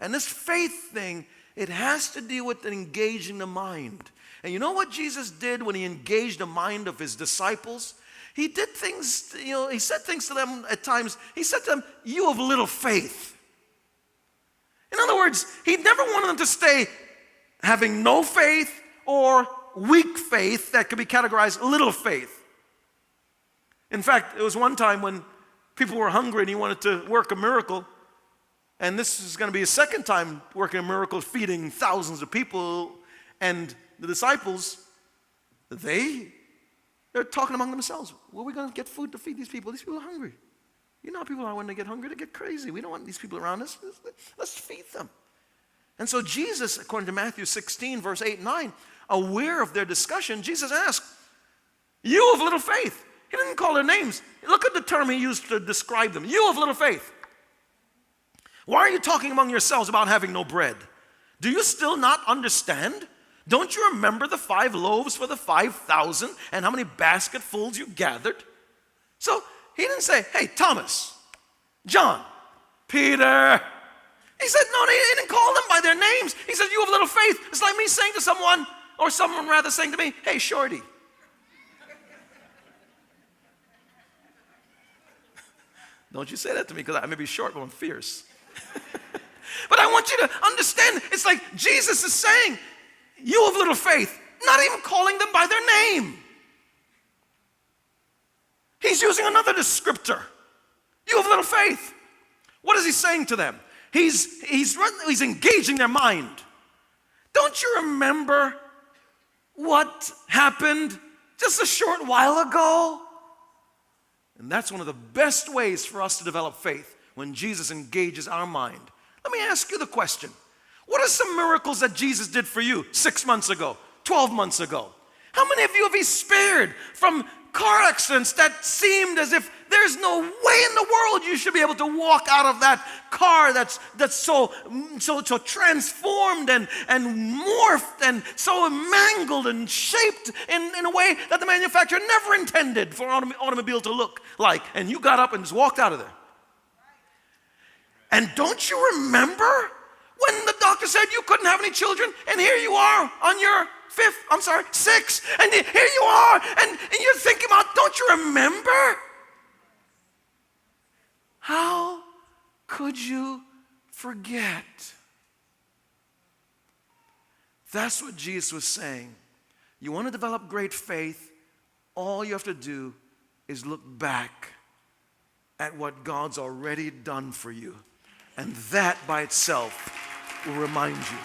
And this faith thing, it has to deal with engaging the mind. And you know what Jesus did when he engaged the mind of his disciples? He did things, he said things to them at times. He said to them, you of little faith. In other words, he never wanted them to stay having no faith or weak faith that could be categorized little faith. In fact, it was one time when people were hungry and he wanted to work a miracle. And this is going to be his second time working a miracle, feeding thousands of people. And the disciples, they're talking among themselves. Where are we going to get food to feed these people? These people are hungry. You know how people are when they get hungry, they get crazy. We don't want these people around us. Let's feed them. And so Jesus, according to Matthew 16, verse 8 and 9, aware of their discussion, Jesus asked, you of little faith. He didn't call their names. Look at the term he used to describe them. You of little faith. Why are you talking among yourselves about having no bread? Do you still not understand? Don't you remember the 5 loaves for the 5,000 and how many basketfuls you gathered? So he didn't say, hey, Thomas, John, Peter. He said, no, he didn't call them by their names. He said, you have little faith. It's like me saying to someone, or someone rather saying to me, hey, Shorty. Don't you say that to me, because I may be short, but I'm fierce. But I want you to understand, it's like Jesus is saying, you of little faith, not even calling them by their name. He's using another descriptor. You of little faith. What is he saying to them? He's engaging their mind. Don't you remember what happened just a short while ago? And that's one of the best ways for us to develop faith, when Jesus engages our mind. Let me ask you the question. What are some miracles that Jesus did for you 6 months ago, 12 months ago? How many of you have he spared from car accidents that seemed as if there's no way in the world you should be able to walk out of that car that's so transformed and morphed and so mangled and shaped in a way that the manufacturer never intended for an automobile to look like, and you got up and just walked out of there. And don't you remember when the doctor said you couldn't have any children, and here you are on your sixth, and here you are, and you're thinking about, don't you remember? How could you forget? That's what Jesus was saying. You want to develop great faith, all you have to do is look back at what God's already done for you. And that by itself will remind you.